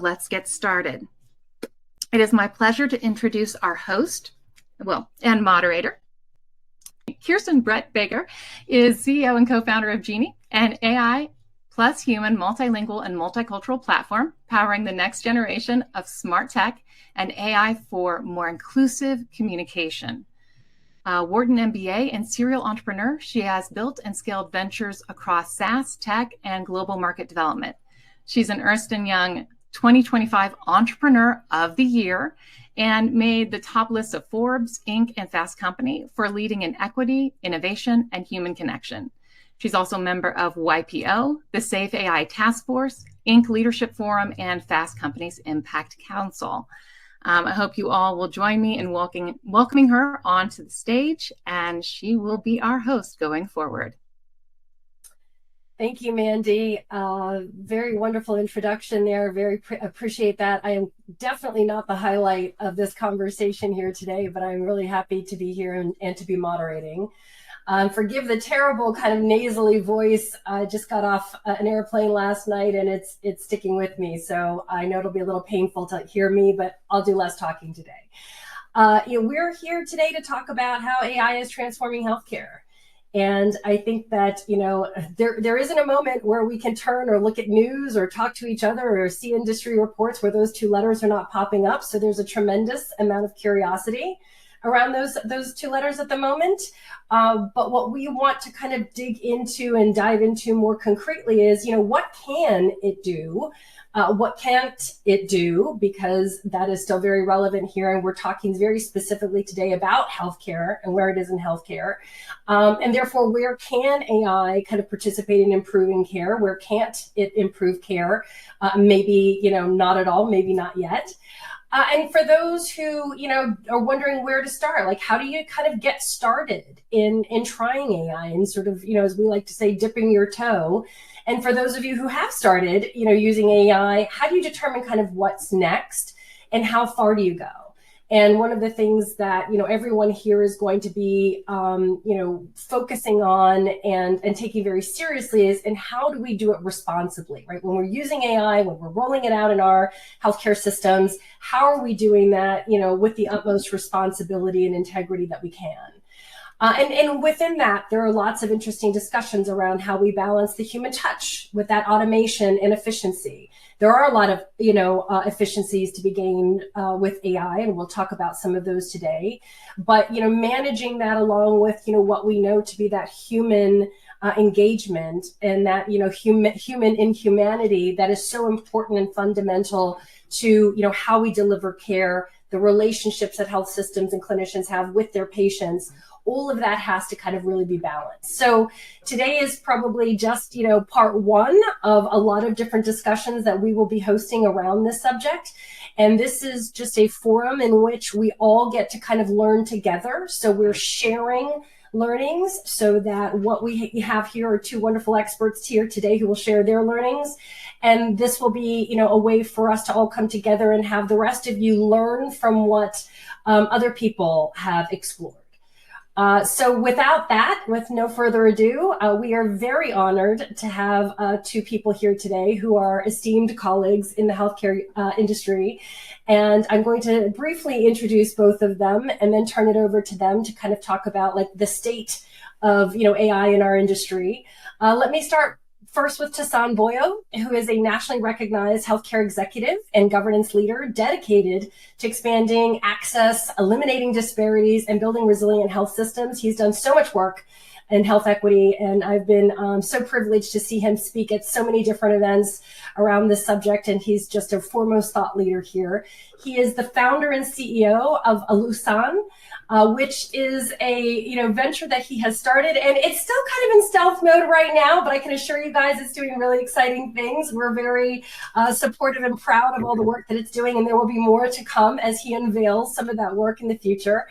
let's get started. It is my pleasure to introduce our host, and moderator. Kirsten Brett Baker is CEO and co-founder of Jeenie, an AI plus human multilingual and multicultural platform powering the next generation of smart tech and AI for more inclusive communication. Wharton MBA and serial entrepreneur, she has built and scaled ventures across SaaS, tech, and global market development. She's an Ernst & Young 2025 Entrepreneur of the Year and made the top list of Forbes, Inc., and Fast Company for leading in equity, innovation, and human connection. She's also a member of YPO, the Safe AI Task Force, Inc. Leadership Forum, and Fast Company's Impact Council. I hope you all will join me in welcoming her onto the stage, and she will be our host going forward. Thank you, Mandy. Very wonderful introduction there. Very appreciate that. I am definitely not the highlight of this conversation here today, but I'm really happy to be here and to be moderating. Forgive the terrible kind of nasally voice. I just got off an airplane last night and it's sticking with me. So I know it'll be a little painful to hear me, but I'll do less talking today. We're here today to talk about how AI is transforming healthcare. And I think that, there isn't a moment where we can turn or look at news or talk to each other or see industry reports where those two letters are not popping up. So there's a tremendous amount of curiosity around those two letters at the moment. But what we want to kind of dig into and dive into more concretely is, what can it do? What can't it do? Because that is still very relevant here. And we're talking very specifically today about healthcare and where it is in healthcare. And therefore, where can AI kind of participate in improving care? Where can't it improve care? Maybe, not at all, maybe not yet. And for those who, are wondering where to start, like how do you kind of get started in trying AI and sort of, as we like to say, dipping your toe? And for those of you who have started, using AI, how do you determine kind of what's next and how far do you go? And one of the things that, everyone here is going to be, focusing on and taking very seriously is, and how do we do it responsibly, right? When we're using AI, when we're rolling it out in our healthcare systems, how are we doing that, with the utmost responsibility and integrity that we can? And within that, there are lots of interesting discussions around how we balance the human touch with that automation and efficiency. There are a lot of, efficiencies to be gained with AI, and we'll talk about some of those today. But, managing that along with, what we know to be that human engagement and that, human in humanity that is so important and fundamental to, how we deliver care, the relationships that health systems and clinicians have with their patients. All of that has to kind of really be balanced. So today is probably just, part one of a lot of different discussions that we will be hosting around this subject. And this is just a forum in which we all get to kind of learn together. So we're sharing learnings so that what we have here are two wonderful experts here today who will share their learnings. And this will be, a way for us to all come together and have the rest of you learn from what other people have explored. So without that, with no further ado, we are very honored to have two people here today who are esteemed colleagues in the healthcare industry. And I'm going to briefly introduce both of them and then turn it over to them to kind of talk about like the state of, AI in our industry. Let me start first with Tassan Boyo, who is a nationally recognized healthcare executive and governance leader dedicated to expanding access, eliminating disparities, and building resilient health systems. He's done so much work in health equity, and I've been so privileged to see him speak at so many different events around this subject, and he's just a foremost thought leader here. He is the founder and CEO of Alusan, which is a venture that he has started, and it's still kind of in stealth mode right now, but I can assure you guys it's doing really exciting things. We're very supportive and proud of all the work that it's doing, and there will be more to come as he unveils some of that work in the future.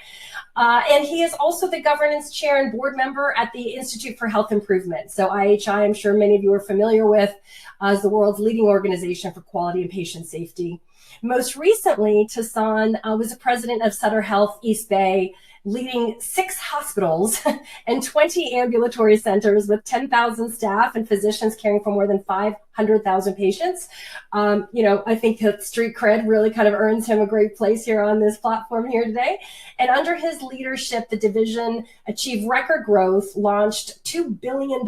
And he is also the governance chair and board member at the Institute for Health Improvement. So IHI, I'm sure many of you are familiar with, as the world's leading organization for quality and patient safety. Most recently, Tassan was the president of Sutter Health East Bay, leading 6 hospitals and 20 ambulatory centers with 10,000 staff and physicians caring for more than 500,000 patients. I think that street cred really kind of earns him a great place here on this platform here today. And under his leadership, the division achieved record growth, launched $2 billion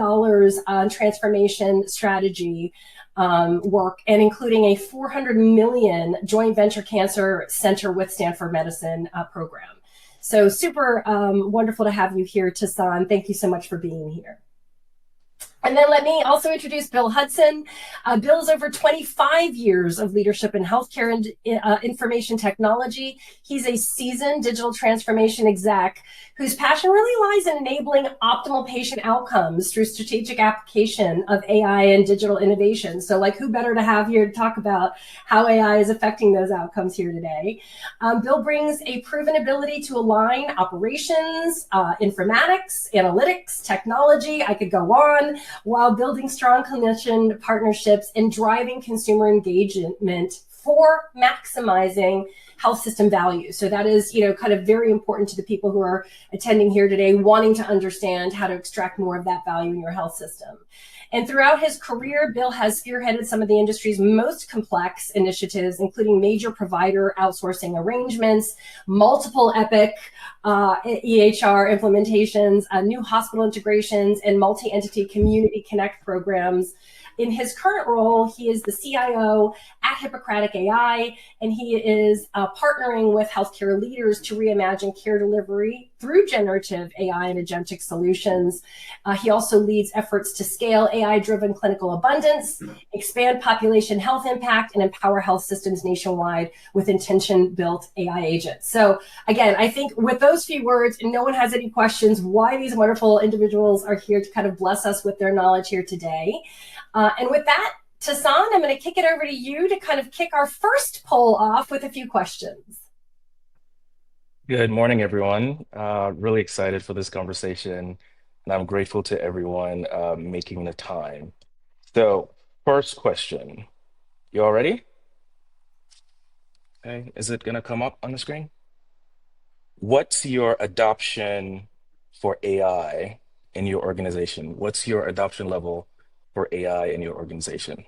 on transformation strategy work, and including a 400 million joint venture cancer center with Stanford Medicine program. So super wonderful to have you here, Tassan. Thank you so much for being here. And then let me also introduce Bill Hudson. Bill's over 25 years of leadership in healthcare and information technology. He's a seasoned digital transformation exec whose passion really lies in enabling optimal patient outcomes through strategic application of AI and digital innovation. So who better to have here to talk about how AI is affecting those outcomes here today. Bill brings a proven ability to align operations, informatics, analytics, technology, I could go on, while building strong clinician partnerships and driving consumer engagement for maximizing health system value. So that is, kind of very important to the people who are attending here today, wanting to understand how to extract more of that value in your health system. And throughout his career, Bill has spearheaded some of the industry's most complex initiatives, including major provider outsourcing arrangements, multiple Epic EHR implementations, new hospital integrations, and multi-entity community connect programs. In his current role, he is the CIO at Hippocratic AI, and he is partnering with healthcare leaders to reimagine care delivery through generative AI and agentic solutions. He also leads efforts to scale AI-driven clinical abundance, expand population health impact, and empower health systems nationwide with intention-built AI agents. So again, I think with those few words, and no one has any questions why these wonderful individuals are here to kind of bless us with their knowledge here today. And with that, Tassan, I'm going to kick it over to you to kind of kick our first poll off with a few questions. Good morning, everyone. Really excited for this conversation, and I'm grateful to everyone making the time. So, first question, you all ready? Okay, is it going to come up on the screen? What's your adoption for AI in your organization? What's your adoption level for AI in your organization?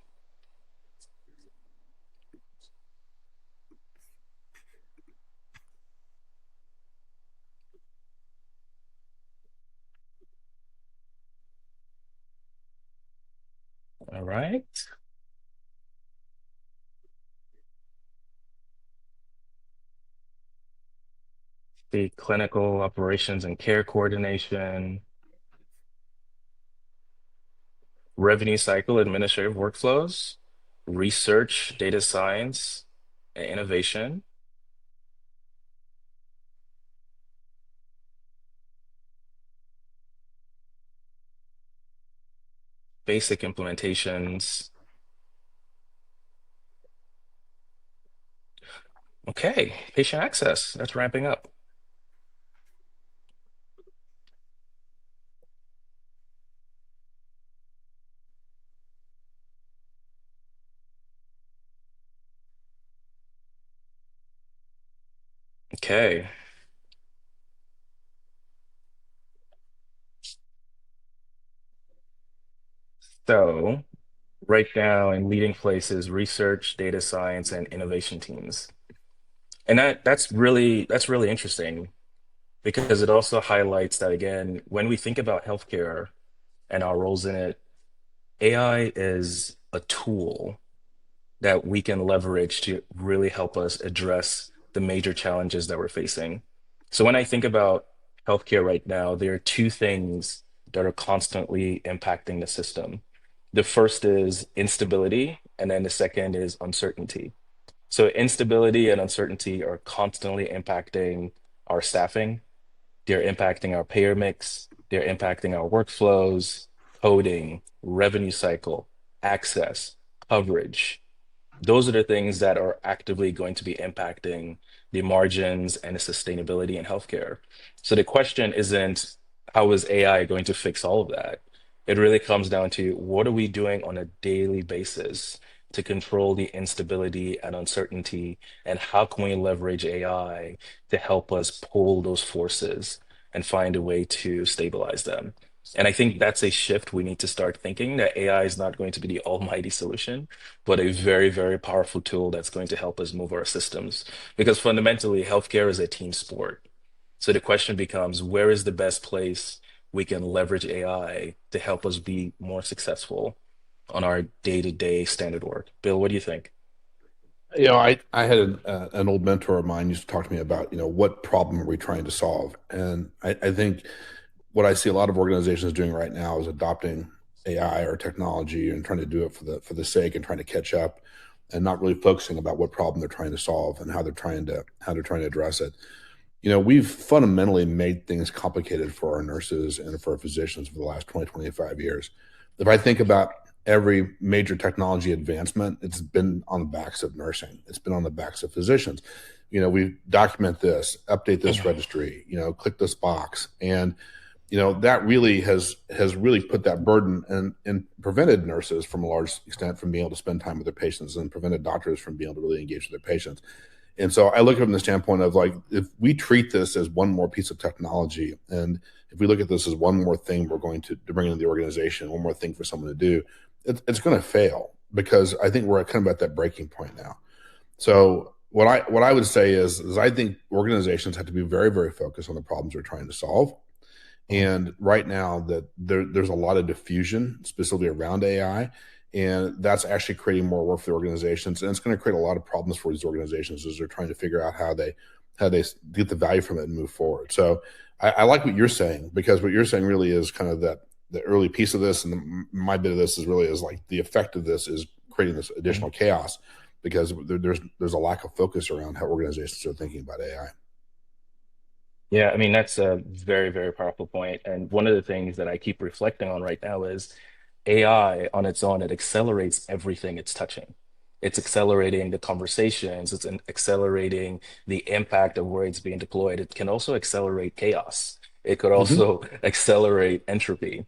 All right. The clinical operations and care coordination, revenue cycle administrative workflows, research, data science, and innovation, basic implementations. Okay, patient access, that's ramping up. Okay. So right now in leading places, research, data science, and innovation teams. And that's really interesting because it also highlights that again, when we think about healthcare and our roles in it, AI is a tool that we can leverage to really help us address the major challenges that we're facing. So when I think about healthcare right now, there are two things that are constantly impacting the system. The first is instability, and then the second is uncertainty. So instability and uncertainty are constantly impacting our staffing, they're impacting our payer mix, they're impacting our workflows, coding, revenue cycle, access, coverage. Those are the things that are actively going to be impacting the margins and the sustainability in healthcare. So the question isn't how is AI going to fix all of that? It really comes down to what are we doing on a daily basis to control the instability and uncertainty, and how can we leverage AI to help us pull those forces and find a way to stabilize them. And I think that's a shift we need to start thinking, that AI is not going to be the almighty solution, but a very, very powerful tool that's going to help us move our systems. Because fundamentally, healthcare is a team sport. So the question becomes, where is the best place we can leverage AI to help us be more successful on our day-to-day standard work? Bill, what do you think? I had an old mentor of mine used to talk to me about, what problem are we trying to solve? And I think what I see a lot of organizations doing right now is adopting AI or technology and trying to do it for the sake and trying to catch up, and not really focusing about what problem they're trying to solve and how they're trying to address it. We've fundamentally made things complicated for our nurses and for our physicians for the last 20, 25 years. If I think about every major technology advancement, it's been on the backs of nursing. It's been on the backs of physicians. We document this, update this registry, click this box. And, that really has really put that burden and prevented nurses from a large extent from being able to spend time with their patients, and prevented doctors from being able to really engage with their patients. And so I look at it from the standpoint of, like, if we treat this as one more piece of technology, and if we look at this as one more thing we're going to bring into the organization, one more thing for someone to do, it's going to fail, because I think we're kind of at that breaking point now. So what I would say is I think organizations have to be very, very focused on the problems they're trying to solve. And right now that there's a lot of diffusion specifically around AI, and that's actually creating more work for the organizations, and it's going to create a lot of problems for these organizations as they're trying to figure out how they get the value from it and move forward. So I like what you're saying, because what you're saying really is kind of that the early piece of this, and my bit of this is really is like the effect of this is creating this additional chaos, because there's a lack of focus around how organizations are thinking about AI. Yeah, I mean, that's a very, very powerful point. And one of the things that I keep reflecting on right now is AI on its own, it accelerates everything it's touching. It's accelerating the conversations, accelerating the impact of where it's being deployed. It can also accelerate chaos. It could Mm-hmm. also accelerate entropy.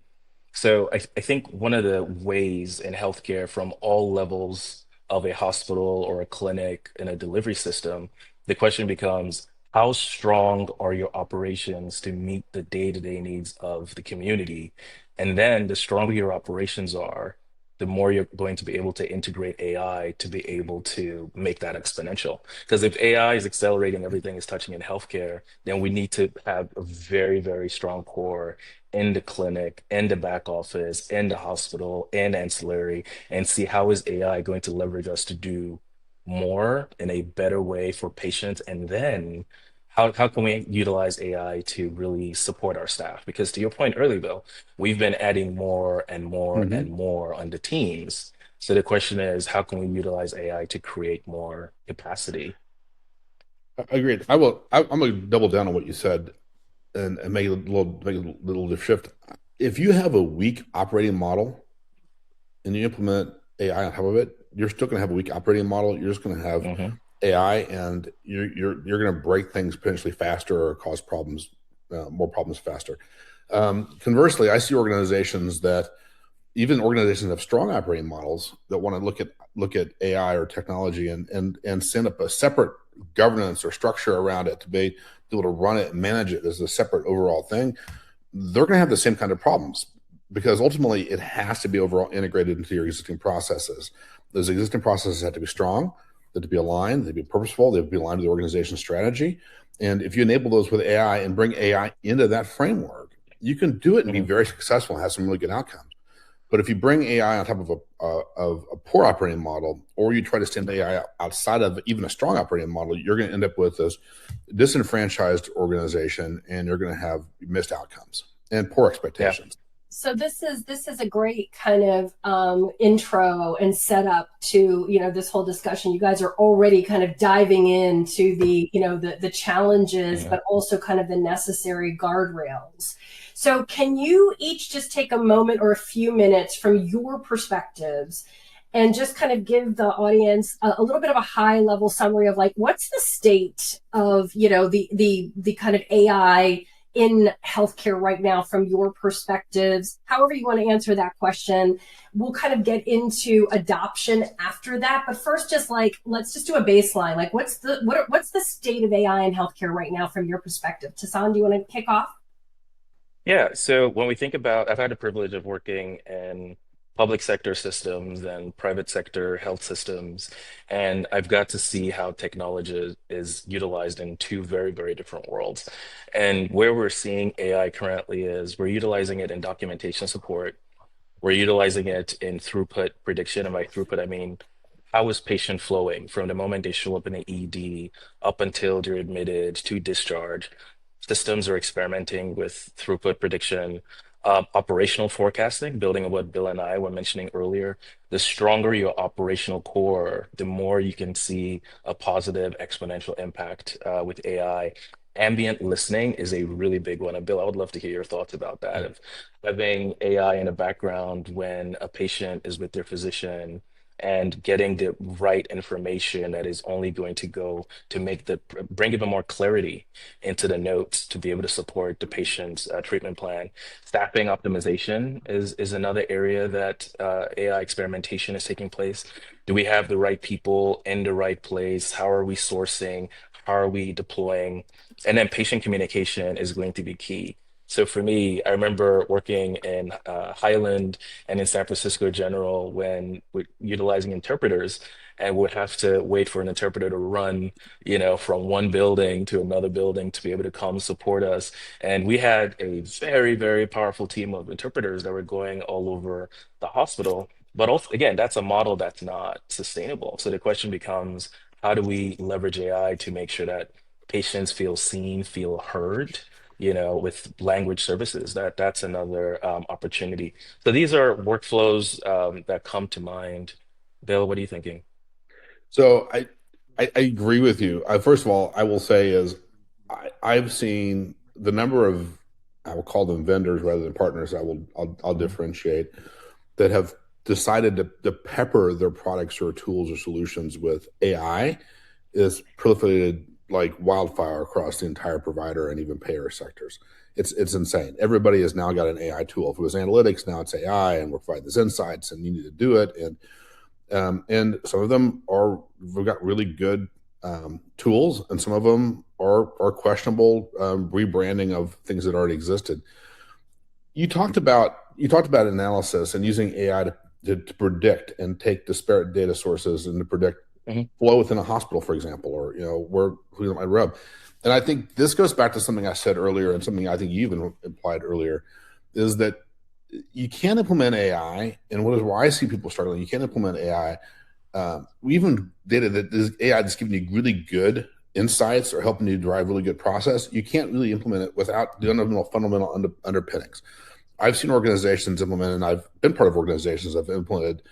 So I think one of the ways in healthcare, from all levels of a hospital or a clinic in a delivery system, the question becomes, how strong are your operations to meet the day-to-day needs of the community? And then the stronger your operations are, the more you're going to be able to integrate AI to be able to make that exponential. Because if AI is accelerating everything it's touching in healthcare, then we need to have a very, very strong core in the clinic, in the back office, in the hospital, and ancillary, and see how is AI going to leverage us to do more in a better way for patients. And then how can we utilize AI to really support our staff? Because to your point earlier, Bill, we've been adding more and more and Mm-hmm. more on the teams. So the question is, how can we utilize AI to create more capacity? Agreed. I'm going to double down on what you said, and make a little shift. If you have a weak operating model and you implement AI on top of it, you're still going to have a weak operating model. You're just going to have Hmm. AI, and you're going to break things potentially faster or cause problems, more problems faster. Conversely, I see organizations that have strong operating models that want to look at AI or technology and send up a separate governance or structure around it to be able to run it and manage it as a separate overall thing. They're going to have the same kind of problems, because ultimately it has to be overall integrated into your existing processes. Those existing processes have to be strong, they have to be aligned, they have to be purposeful, they have to be aligned with the organization's strategy. And if you enable those with AI and bring AI into that framework, you can do it and be Hmm. very successful and have some really good outcomes. But if you bring AI on top of a poor operating model, or you try to send AI outside of even a strong operating model, you're going to end up with this disenfranchised organization, and you're going to have missed outcomes and poor Yeah. expectations. So this is a great kind of intro and setup to this whole discussion. You guys are already kind of diving into the challenges, Hmm. but also kind of the necessary guardrails. So can you each just take a moment or a few minutes from your perspectives and just kind of give the audience a little bit of a high level summary of, like, what's the state of the kind of AI in healthcare right now from your perspectives? However you want to answer that question. We'll kind of get into adoption after that. But first, just like, let's just do a baseline. Like, what's the state of AI in healthcare right now from your perspective? Tassan, do you want to kick off? Yeah, so when we think about, I've had the privilege of working in public sector systems and private sector health systems, and I've got to see how technology is utilized in two very, very different worlds. And where we're seeing AI currently is we're utilizing it in documentation support, we're utilizing it in throughput prediction, and by throughput, I mean how is patient flowing from the moment they show up in the ED up until they're admitted to discharge. Systems are experimenting with throughput prediction, operational forecasting, building on what Bill and I were mentioning earlier. The stronger your operational core, the more you can see a positive exponential impact with AI. Ambient listening is a really big one. And Bill, I would love to hear your thoughts about that. Of having AI in the background when a patient is with their physician and getting the right information that is only going to go to make the bring even more clarity into the notes to be able to support the patient's treatment plan. Staffing optimization is another area that AI experimentation is taking place. Do we have the right people in the right place? How are we sourcing? How are we deploying? And then patient communication is going to be key. So for me, I remember working in Highland and in San Francisco General when we're utilizing interpreters and would have to wait for an interpreter to run, from one building to another building to be able to come support us. And we had a very, very powerful team of interpreters that were going all over the hospital. But also, again, that's a model that's not sustainable. So the question becomes, how do we leverage AI to make sure that patients feel seen, feel heard, with language services? That's another opportunity. So these are workflows that come to mind. Bill, what are you thinking? So I agree with you. First of all, I will say is I've seen the number of, I will call them vendors rather than partners. I'll differentiate, that have decided to pepper their products or tools or solutions with AI is proliferated like wildfire across the entire provider and even payer sectors. It's insane. Everybody has now got an AI tool. If it was analytics, now it's AI, and we're providing these insights, and you need to do it. And some of them we've got really good tools, and some of them are questionable rebranding of things that already existed. You talked about analysis and using AI to predict and take disparate data sources and to predict flow within a hospital, for example, or who might rub. And I think this goes back to something I said earlier, and something I think you even implied earlier, is that you can't implement AI, and why I see people struggling. You can't implement AI. We even data that this AI that's giving you really good insights or helping you drive really good process. You can't really implement it without the fundamental underpinnings. I've seen organizations implement, and I've been part of organizations that have implemented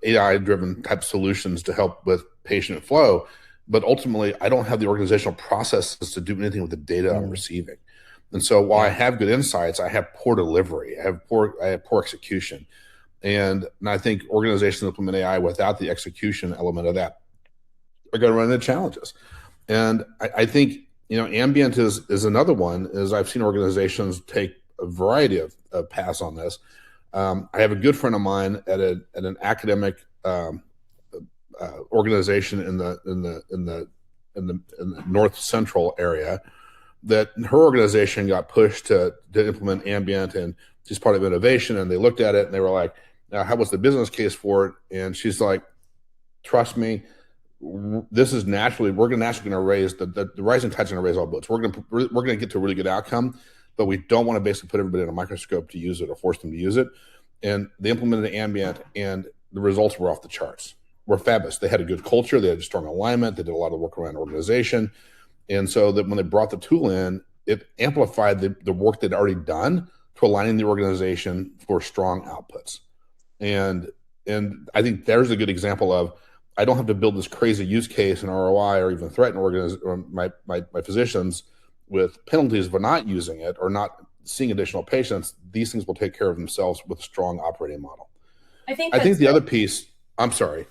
AI-driven type solutions to help with patient flow, but ultimately, I don't have the organizational processes to do anything with the data I'm receiving. And so, while I have good insights, I have poor delivery. I have poor execution, and I think organizations that implement AI without the execution element of that are going to run into challenges. And I think ambient is another one. Is I've seen organizations take a variety of paths on this. I have a good friend of mine at an academic organization in the north central area, that her organization got pushed to implement ambient, and she's part of innovation. And they looked at it and they were like, "Now, how was the business case for it?" And she's like, "Trust me, this is naturally going to raise the rising tide's going to raise all boats. We're going to get to a really good outcome, but we don't want to basically put everybody in a microscope to use it or force them to use it." And they implemented ambient, and the results were off the charts. Were fabulous. They had a good culture. They had a strong alignment. They did a lot of work around organization. And so that when they brought the tool in, it amplified the work they'd already done to aligning the organization for strong outputs. And I think there's a good example of, I don't have to build this crazy use case and ROI or even threaten my physicians with penalties for not using it or not seeing additional patients. These things will take care of themselves with a strong operating model. I think the other piece, I'm sorry.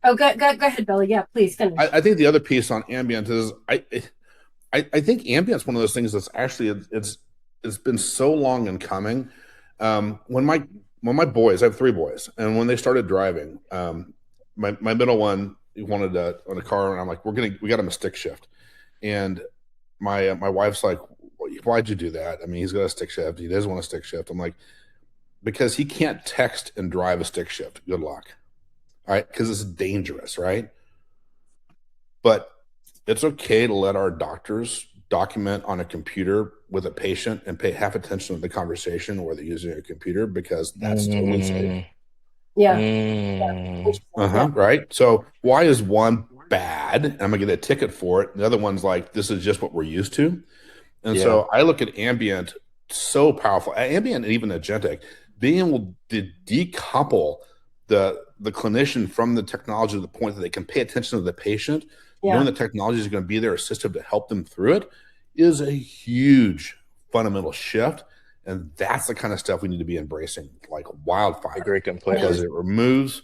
Oh, go ahead, Billy. Yeah, please finish. I think the other piece on ambient is I I think ambient's one of those things that's actually it's been so long in coming. When my boys, I have three boys, and when they started driving, my middle one, he wanted on a car, and I'm like, we got him a stick shift, and my wife's like, why'd you do that? I mean, he's got a stick shift. He doesn't want a stick shift. I'm like, because he can't text and drive a stick shift. Good luck. All right, because it's dangerous, right? But it's okay to let our doctors document on a computer with a patient and pay half attention to the conversation where they're using a computer, because that's totally safe. Yeah. Yeah. Right. So why is one bad and I'm gonna get a ticket for it? And the other one's like, this is just what we're used to. And so I look at ambient, so powerful. Ambient and even agentic, being able to decouple the clinician from the technology to the point that they can pay attention to the patient, knowing the technology is going to be there assistive to help them through it, is a huge fundamental shift. And that's the kind of stuff we need to be embracing like wildfire. Great complaint. Because it removes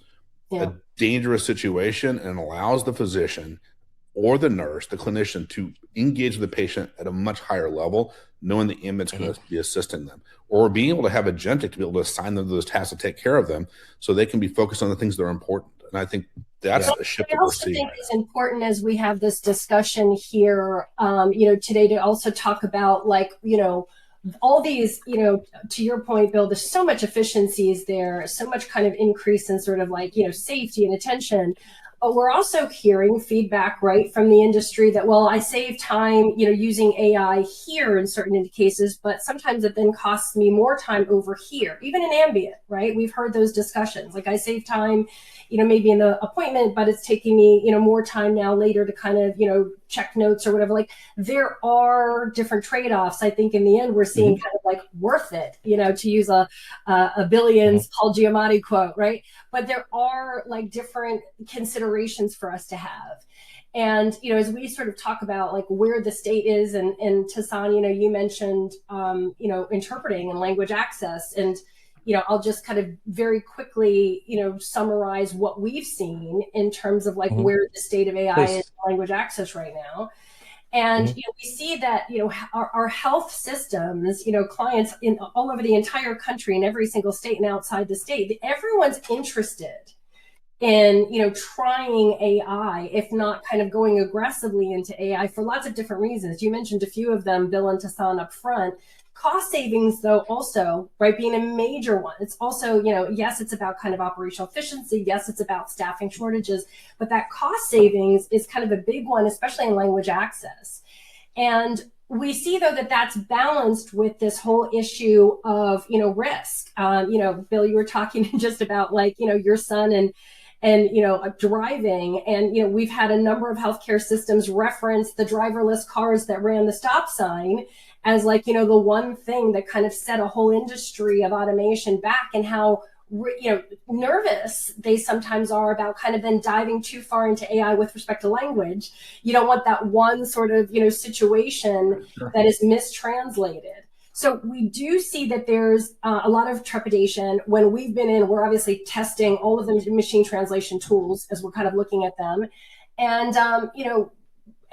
a dangerous situation and allows the physician or the nurse, the clinician, to engage with the patient at a much higher level, knowing the ambient's going to be assisting them, or being able to have agentic to be able to assign them those tasks to take care of them so they can be focused on the things that are important. And I think that's a shift that we're seeing. I think it's important as we have this discussion here, today, to also talk about, like, all these, to your point, Bill, there's so much efficiencies there, so much kind of increase in sort of like, safety and attention. But we're also hearing feedback, right, from the industry that, well, I save time, using AI here in certain cases, but sometimes it then costs me more time over here, even in ambient, right? We've heard those discussions. Like, I save time, maybe in the appointment, but it's taking me, more time now later to kind of, check notes or whatever. Like, there are different trade-offs. I think in the end, we're seeing kind of like worth it, to use a Billions Paul Giamatti quote, right? But there are like different considerations for us to have. And, as we sort of talk about like where the state is, and Tassan, you mentioned, interpreting and language access. And, I'll just kind of very quickly, summarize what we've seen in terms of like where the state of AI is in language access right now. And we see that our health systems, clients in all over the entire country, in every single state and outside the state, everyone's interested in trying AI, if not kind of going aggressively into AI, for lots of different reasons. You mentioned a few of them, Bill and Tassan, up front. Cost savings, though, also, right, being a major one. It's also, yes, it's about kind of operational efficiency. Yes, it's about staffing shortages, but that cost savings is kind of a big one, especially in language access. And we see, though, that that's balanced with this whole issue of, risk. Bill, you were talking just about like, your son and driving. And, we've had a number of healthcare systems reference the driverless cars that ran the stop sign as like, the one thing that kind of set a whole industry of automation back, and how, nervous they sometimes are about kind of then diving too far into AI with respect to language. You don't want that one sort of, situation that is mistranslated. So we do see that there's a lot of trepidation. When we've been in, we're obviously testing all of the machine translation tools as we're kind of looking at them. And,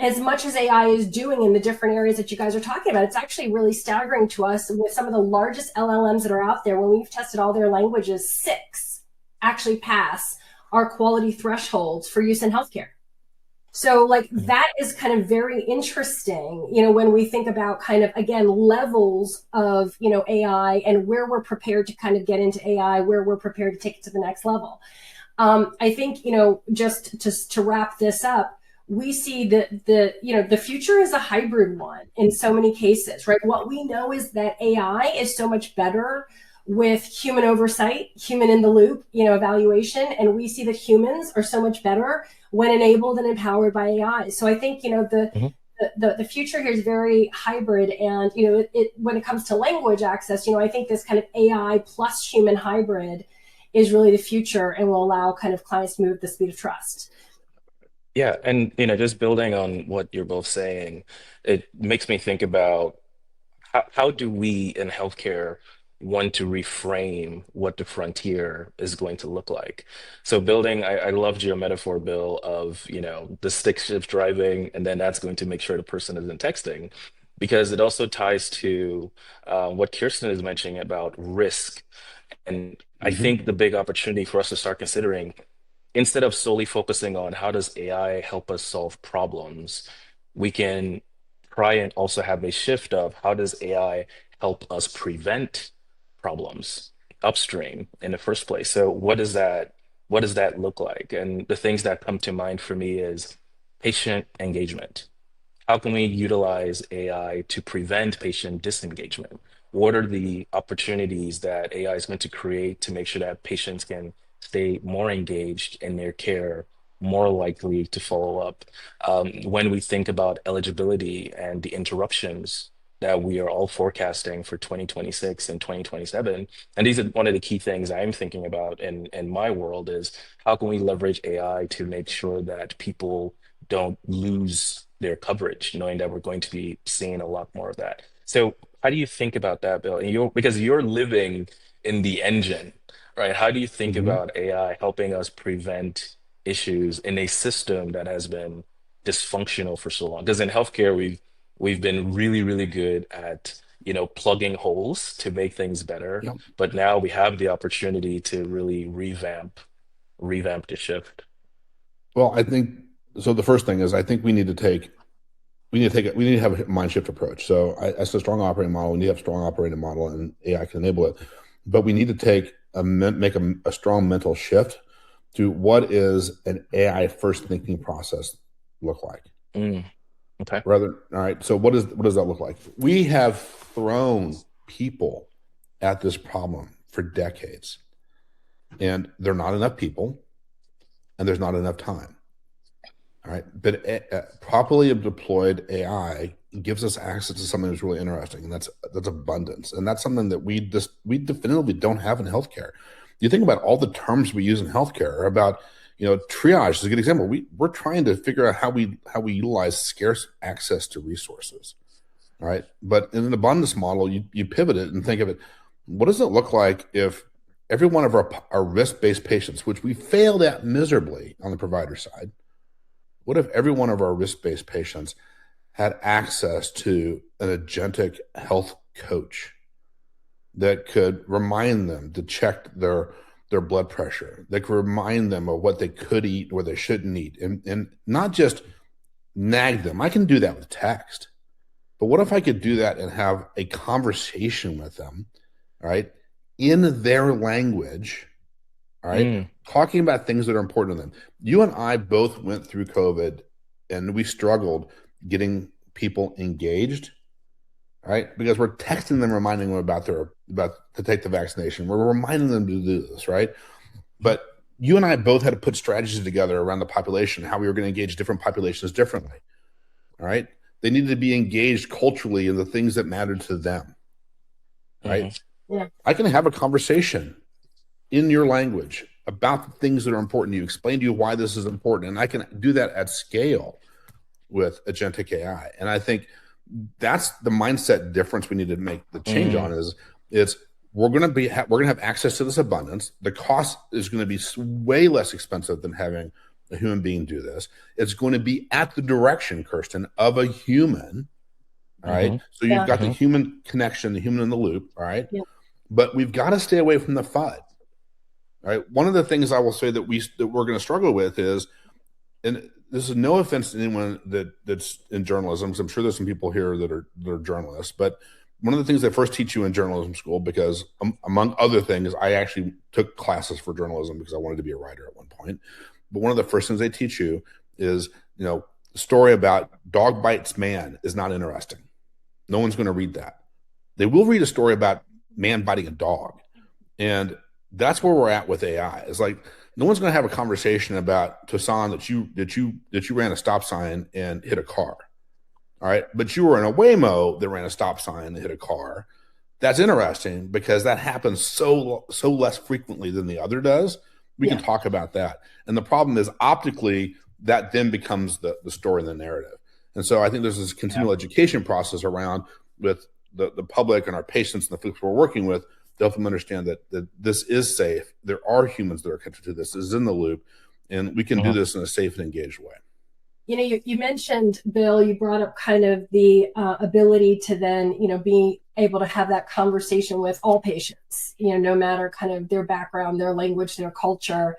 as much as AI is doing in the different areas that you guys are talking about, it's actually really staggering to us with some of the largest LLMs that are out there. When we've tested all their languages, 6 actually pass our quality thresholds for use in healthcare. So like that is kind of very interesting, when we think about kind of, again, levels of, AI and where we're prepared to kind of get into AI, where we're prepared to take it to the next level. I think, just to wrap this up, we see that the future is a hybrid one in so many cases, right? What we know is that AI is so much better with human oversight, human in the loop, evaluation. And we see that humans are so much better when enabled and empowered by AI. So I think, the future here is very hybrid. And, when it comes to language access, I think this kind of AI plus human hybrid is really the future, and will allow kind of clients to move at the speed of trust. Yeah, and just building on what you're both saying, it makes me think about how do we in healthcare want to reframe what the frontier is going to look like. So building, I loved your metaphor, Bill, of, the stick shift driving, and then that's going to make sure the person isn't texting, because it also ties to what Kirsten is mentioning about risk. And I think the big opportunity for us to start considering, instead of solely focusing on how does AI help us solve problems, we can try and also have a shift of how does AI help us prevent problems upstream in the first place. So what does that look like? And the things that come to mind for me is patient engagement. How can we utilize AI to prevent patient disengagement? What are the opportunities that AI is going to create to make sure that patients can stay more engaged in their care, more likely to follow up? When we think about eligibility and the interruptions that we are all forecasting for 2026 and 2027, and these are one of the key things I'm thinking about in my world is how can we leverage AI to make sure that people don't lose their coverage, knowing that we're going to be seeing a lot more of that. So how do you think about that, Bill? And because you're living in the engine, right? How do you think Hmm. about AI helping us prevent issues in a system that has been dysfunctional for so long? Because in healthcare, we've been really, really good at, plugging holes to make things better. Yeah. But now we have the opportunity to really revamp the shift. Well, I think so. The first thing is I think we need to have a mind shift approach. So as a strong operating model, we need to have a strong operating model, and AI can enable it. But we need to make a strong mental shift to what is an AI first thinking process look like. Mm, okay. All right. So what does that look like? We have thrown people at this problem for decades, and there are not enough people, and there's not enough time. All right. But properly deployed AI gives us access to something that's really interesting, and that's abundance, and that's something that we definitively don't have in healthcare. You think about all the terms we use in healthcare about, triage is a good example. We're trying to figure out how we utilize scarce access to resources. All right. But in an abundance model, you pivot it and think of it. What does it look like if every one of our risk-based patients, which we failed at miserably on the provider side, what if every one of our risk-based patients had access to an agentic health coach that could remind them to check their blood pressure, that could remind them of what they could eat, what they shouldn't eat, and not just nag them? I can do that with text. But what if I could do that and have a conversation with them, right, in their language, all right, Mm, talking about things that are important to them? You and I both went through COVID, and we struggled getting people engaged, right? Because we're texting them, reminding them about to take the vaccination. We're reminding them to do this, right? But you and I both had to put strategies together around the population, how we were going to engage different populations differently. All right. They needed to be engaged culturally in the things that mattered to them. Right. Yeah. I can have a conversation in your language about the things that are important to you, explain to you why this is important. And I can do that at scale with agentic AI. And I think that's the mindset difference we need to make the change mm, on is we're going to have access to this abundance. The cost is going to be way less expensive than having a human being do this. It's going to be at the direction, Kirsten, of a human. All right. mhm, So you've Yeah. got the mhm, human connection, the human in the loop. All right. Yeah. But we've got to stay away from the FUD. All right. One of the things I will say that we're going to struggle with is, and this is no offense to anyone that's in journalism, because I'm sure there's some people here that are journalists, but one of the things they first teach you in journalism school, because among other things, I actually took classes for journalism because I wanted to be a writer at one point. But one of the first things they teach you is, the story about dog bites man is not interesting. No one's going to read that. They will read a story about man biting a dog. And that's where we're at with AI. It's like no one's going to have a conversation about Tosan that you ran a stop sign and hit a car. All right, but you were in a Waymo that ran a stop sign and hit a car. That's interesting because that happens so less frequently than the other does. We can Yeah. talk about that. And the problem is optically that then becomes the story and the narrative. And so I think there's this continual education process around with the public and our patients and the folks we're working with to help them understand that this is safe. There are humans that are connected to this. This is in the loop, and we can do this in a safe and engaged way. You mentioned, Bill, you brought up kind of the ability to then, be able to have that conversation with all patients, no matter kind of their background, their language, their culture.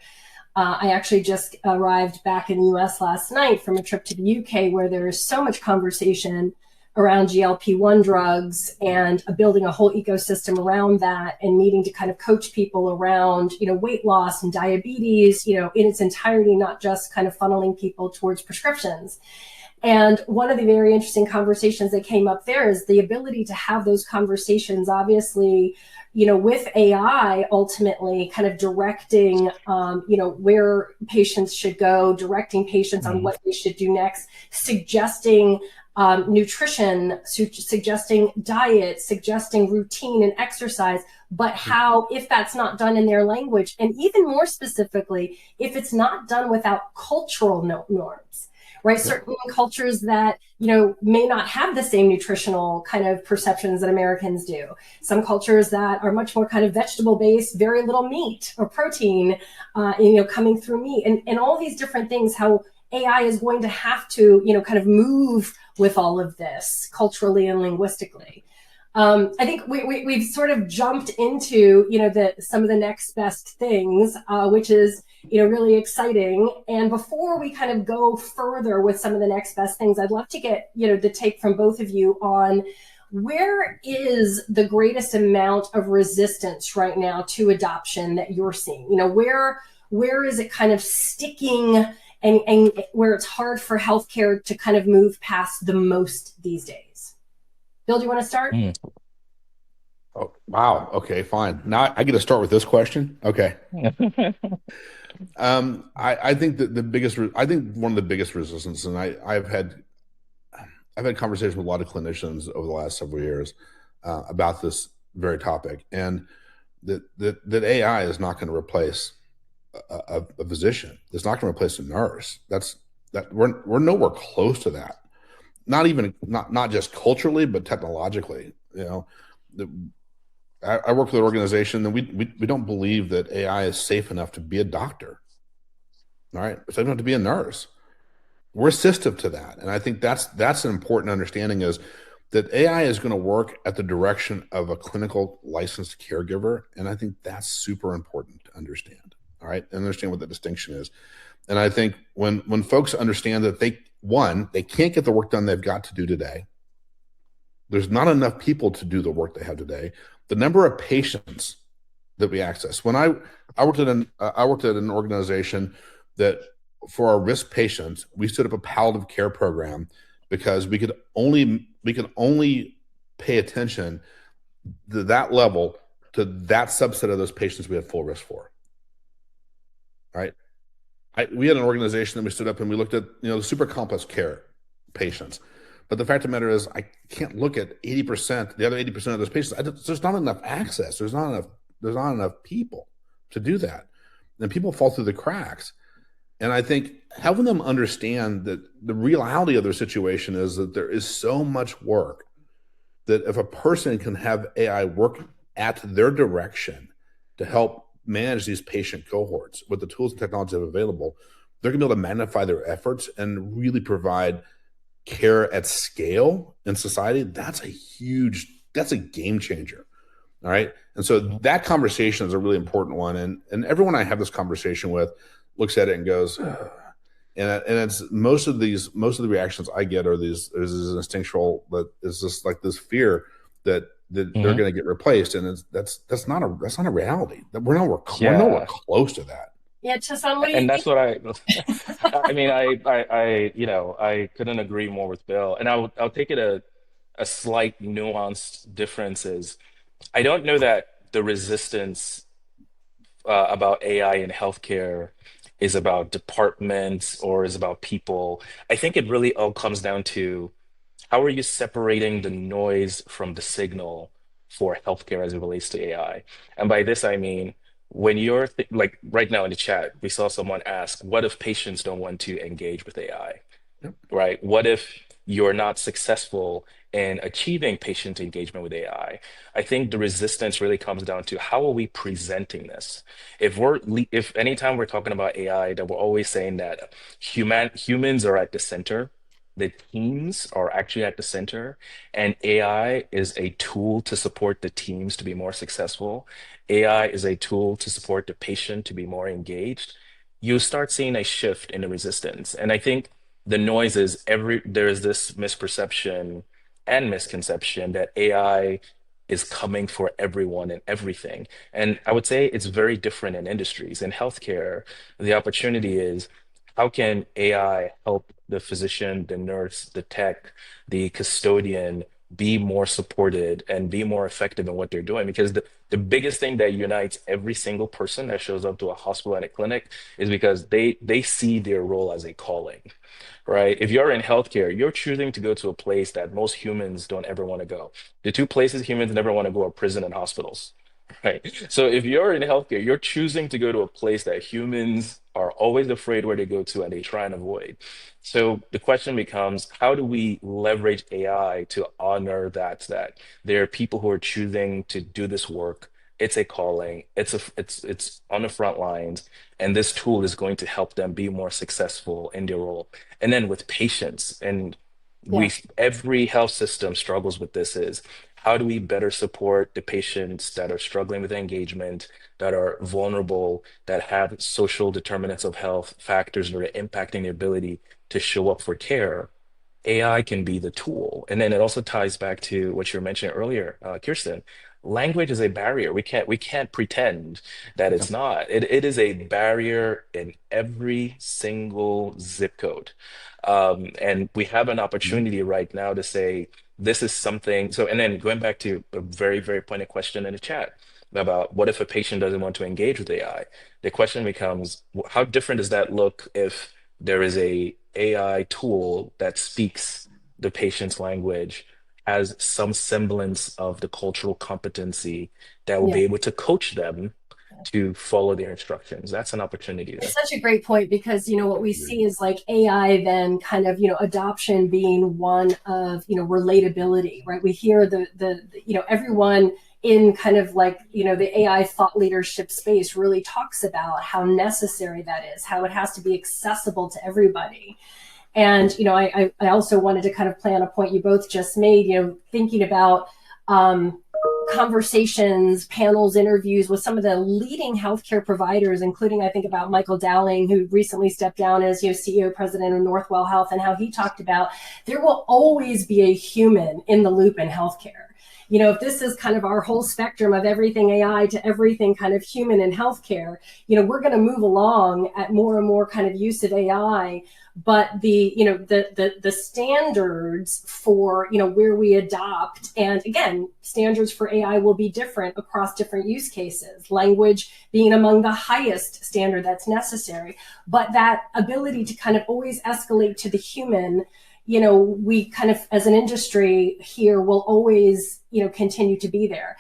I actually just arrived back in the US last night from a trip to the UK, where there is so much conversation around GLP-1 drugs and building a whole ecosystem around that, and needing to kind of coach people around, weight loss and diabetes, in its entirety, not just kind of funneling people towards prescriptions. And one of the very interesting conversations that came up there is the ability to have those conversations, obviously, with AI ultimately kind of directing, where patients should go, directing patients on what they should do next, suggesting nutrition, suggesting diet, suggesting routine and exercise, but how, if that's not done in their language, and even more specifically, if it's not done without cultural norms, right? Certain cultures that, may not have the same nutritional kind of perceptions that Americans do. Some cultures that are much more kind of vegetable based, very little meat or protein, coming through meat, and all these different things, how AI is going to have to, kind of move with all of this culturally and linguistically. I think we've sort of jumped into, some of the next best things, which is, really exciting. And before we kind of go further with some of the next best things, I'd love to get, the take from both of you on where is the greatest amount of resistance right now to adoption that you're seeing? Where is it kind of sticking, and where it's hard for healthcare to kind of move past the most these days? Bill, do you want to start? Oh, wow. Okay, fine. Now I get to start with this question. Okay. I think that one of the biggest resistance, and I've had conversations with a lot of clinicians over the last several years about this very topic, and that AI is not going to replace a physician. It's not going to replace a nurse. We're nowhere close to that. Not just culturally, but technologically. I work with an organization, and we don't believe that AI is safe enough to be a doctor. All right, it's safe enough to be a nurse. We're assistive to that, and I think that's an important understanding, is that AI is going to work at the direction of a clinical licensed caregiver, and I think that's super important to understand. All right, and understand what the distinction is. And I think when folks understand that they can't get the work done they've got to do today. There's not enough people to do the work they have today. The number of patients that we access. When I worked at an organization that, for our risk patients, we stood up a palliative care program because we could only pay attention to that level, to that subset of those patients we had full risk for. Right? We had an organization that we stood up and we looked at the super complex care patients. But the fact of the matter is, I can't look at 80%, the other 80% of those patients. There's not enough access. There's not enough people to do that. And people fall through the cracks. And I think helping them understand that the reality of their situation is that there is so much work that if a person can have AI work at their direction to help manage these patient cohorts with the tools and technology they have available, they're going to be able to magnify their efforts and really provide care at scale in society. That's a game changer. All right. And so that conversation is a really important one. And everyone I have this conversation with looks at it and goes, ugh. And it's most of the reactions I get are there's this instinctual, that is just like this fear that they're going to get replaced. And that's not a reality. We're nowhere close to that. Yeah, Chassan, what do you And think? that's what I mean, I couldn't agree more with Bill. And I'll take it a slight nuanced difference is, I don't know that the resistance about AI in healthcare is about departments or is about people. I think it really all comes down to, how are you separating the noise from the signal for healthcare as it relates to AI? And by this, I mean, when you're like right now in the chat, we saw someone ask, what if patients don't want to engage with AI? Yep. Right? What if you're not successful in achieving patient engagement with AI. I think the resistance really comes down to how are we presenting this? If anytime we're talking about AI, that we're always saying that humans are at the center, the teams are actually at the center, and AI is a tool to support the teams to be more successful. AI is a tool to support the patient to be more engaged. You start seeing a shift in the resistance. And I think the noise is there is this misperception and misconception that AI is coming for everyone and everything. And I would say it's very different in industries. In healthcare, the opportunity is how can AI help the physician, the nurse, the tech, the custodian be more supported and be more effective in what they're doing? Because the biggest thing that unites every single person that shows up to a hospital and a clinic is because they see their role as a calling, right? If you're in healthcare, you're choosing to go to a place that most humans don't ever want to go. The two places humans never want to go are prison and hospitals, right? So if you're in healthcare, you're choosing to go to a place that humans are always afraid where they go to and they try and avoid. So the question becomes, how do we leverage AI to honor that there are people who are choosing to do this work? It's a calling. It's on the front lines, and this tool is going to help them be more successful in their role. And then with patients, and Yeah. every health system struggles with this, is how do we better support the patients that are struggling with engagement, that are vulnerable, that have social determinants of health factors that are impacting their ability to show up for care? AI can be the tool. And then it also ties back to what you were mentioning earlier, Kirsten. Language is a barrier. We can't pretend that Yeah. it's not. It is a barrier in every single zip code. And we have an Mhm. opportunity right now to say this is something. So, and then going back to a very, very pointed question in the chat about what if a patient doesn't want to engage with AI? The question becomes, how different does that look if there is a AI tool that speaks the patient's language, has some semblance of the cultural competency that will Yeah. be able to coach them to follow their instructions? That's an opportunity It's there. such a great point because what we see is like AI then kind of adoption being one of relatability, right? We hear the everyone in kind of like the AI thought leadership space really talks about how necessary that is, how it has to be accessible to everybody. And I also wanted to kind of play on a point you both just made, thinking about um, conversations, panels, interviews with some of the leading healthcare providers, including I think about Michael Dowling, who recently stepped down as CEO president of Northwell Health, and how he talked about there will always be a human in the loop in healthcare. If this is kind of our whole spectrum of everything AI to everything kind of human in healthcare, we're going to move along at more and more kind of use of AI, but the standards for where we adopt, and again, standards for AI will be different across different use cases, language being among the highest standard that's necessary, but that ability to kind of always escalate to the human, we kind of as an industry here will always continue to be there.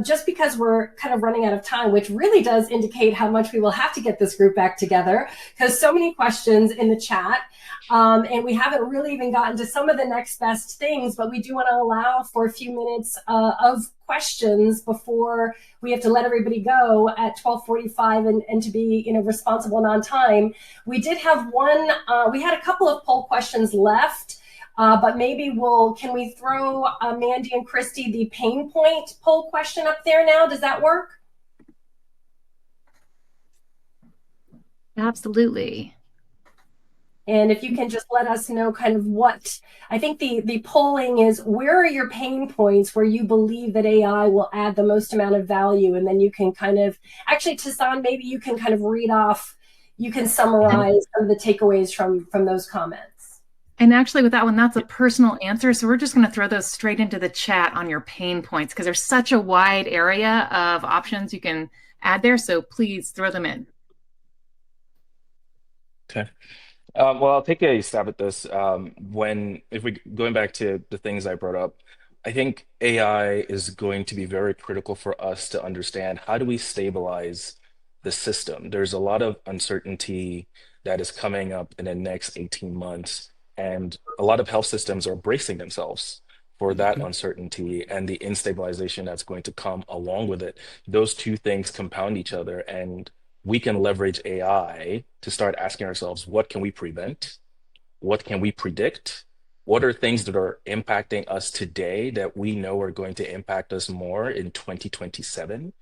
Just because we're kind of running out of time, which really does indicate how much we will have to get this group back together, because so many questions in the chat, and we haven't really even gotten to some of the next best things, but we do want to allow for a few minutes of questions before we have to let everybody go at 12:45 and to be responsible and on time. We did have we had a couple of poll questions left. But maybe can we throw Mandy and Christy the pain point poll question up there now? Does that work? Absolutely. And if you can just let us know kind of what, I think the polling is, where are your pain points where you believe that AI will add the most amount of value? And then you can kind of, actually, Tassan, maybe you can kind of read off, you can summarize some of the takeaways from those comments. And actually with that one, that's a personal answer. So we're just going to throw those straight into the chat on your pain points because there's such a wide area of options you can add there. So please throw them in. Okay. Well, I'll take a stab at this. If we going back to the things I brought up, I think AI is going to be very critical for us to understand how do we stabilize the system. There's a lot of uncertainty that is coming up in the next 18 months. And a lot of health systems are bracing themselves for that uncertainty and the instabilization that's going to come along with it. Those two things compound each other, and we can leverage AI to start asking ourselves, what can we prevent? What can we predict? What are things that are impacting us today that we know are going to impact us more in 2027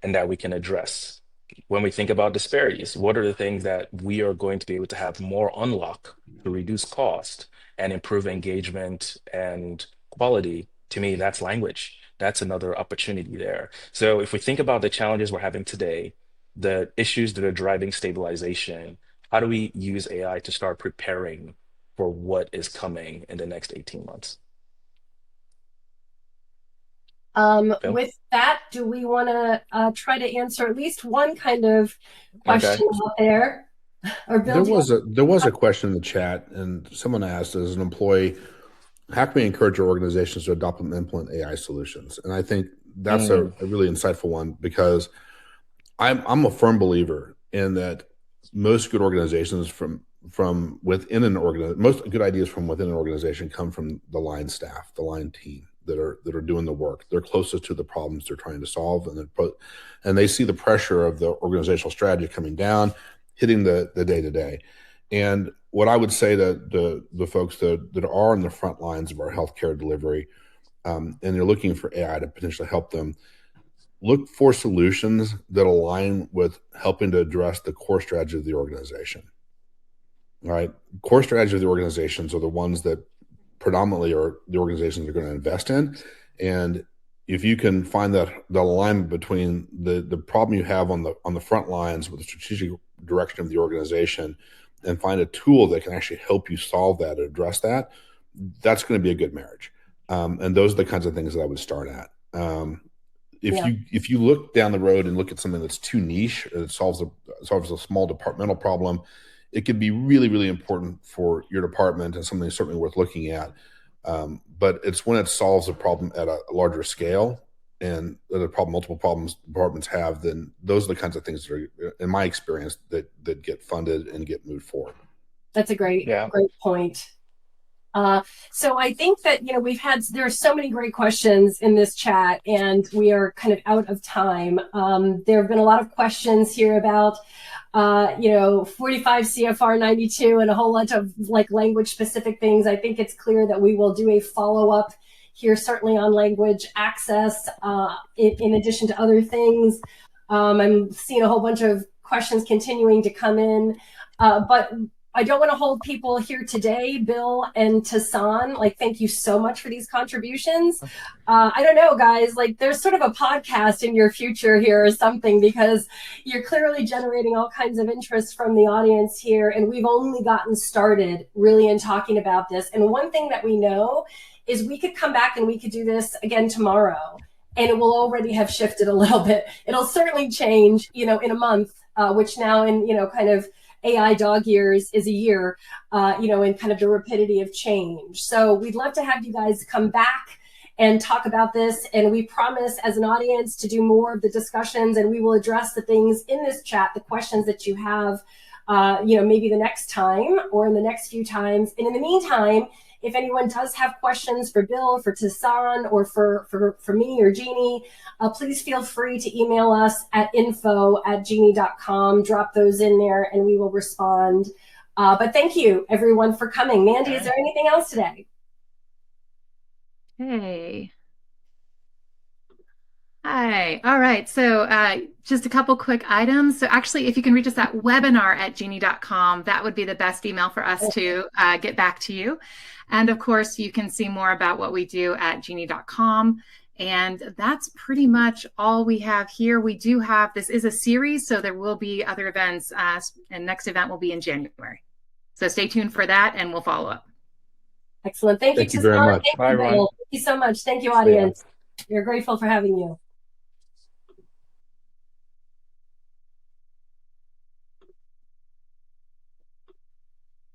and that we can address? When we think about disparities, what are the things that we are going to be able to have more unlock to reduce cost and improve engagement and quality? To me, that's language. That's another opportunity there. So if we think about the challenges we're having today, the issues that are driving stabilization, how do we use AI to start preparing for what is coming in the next 18 months? Bill? With that, do we want to try to answer at least one kind of Okay. question out there? Or Bill, There was a question in the chat, and someone asked, as an employee, how can we encourage our organizations to adopt and implement AI solutions? And I think that's a really insightful one, because I'm a firm believer in that most good organizations from within an organization, most good ideas from within an organization come from the line staff, the line team that are doing the work. They're closest to the problems they're trying to solve, and they see the pressure of the organizational strategy coming down, hitting the day to day. And what I would say to the folks that are on the front lines of our healthcare delivery, and they're looking for AI to potentially help them, look for solutions that align with helping to address the core strategy of the organization. Right? Core strategy of the organizations are the ones that predominantly are the organizations are going to invest in. And if you can find that the alignment between the problem you have on the front lines with the strategic direction of the organization, and find a tool that can actually help you solve that, address that, that's going to be a good marriage. And those are the kinds of things that I would start at. If you look down the road and look at something that's too niche, or that solves a small departmental problem, it could be really, really important for your department and something certainly worth looking at. But it's when it solves a problem at a larger scale, and the problem, multiple problems departments have, then those are the kinds of things that are, in my experience, that get funded and get moved forward. That's a great point. So I think that, there are so many great questions in this chat, and we are kind of out of time. There have been a lot of questions here about, 45 CFR 92 and a whole bunch of language specific things. I think it's clear that we will do a follow-up here, certainly on language access, in addition to other things. I'm seeing a whole bunch of questions continuing to come in, but I don't want to hold people here today. Bill and Tassan, thank you so much for these contributions. I don't know, guys, there's sort of a podcast in your future here or something, because you're clearly generating all kinds of interest from the audience here. And we've only gotten started really in talking about this. And one thing that we know is we could come back and we could do this again tomorrow, and it will already have shifted a little bit. It'll certainly change, in a month, which now in, kind of AI dog years is a year, in kind of the rapidity of change. So we'd love to have you guys come back and talk about this. And we promise as an audience to do more of the discussions, and we will address the things in this chat, the questions that you have, maybe the next time or in the next few times. And in the meantime, if anyone does have questions for Bill, for Tassan, or for me or Jeenie, please feel free to email us at info@jeenie.com. Drop those in there and we will respond. But thank you, everyone, for coming. Mandy, is there anything else today? Hey. Hi. All right. So just a couple quick items. So actually, if you can reach us at webinar@jeenie.com, that would be the best email for us to get back to you. And of course, you can see more about what we do at jeenie.com. And that's pretty much all we have here. We do have, this is a series, so there will be other events, and next event will be in January. So stay tuned for that, and we'll follow up. Excellent. Thank you very much. Bye, everyone. Thank you so much. Thank you, audience. We're grateful for having you.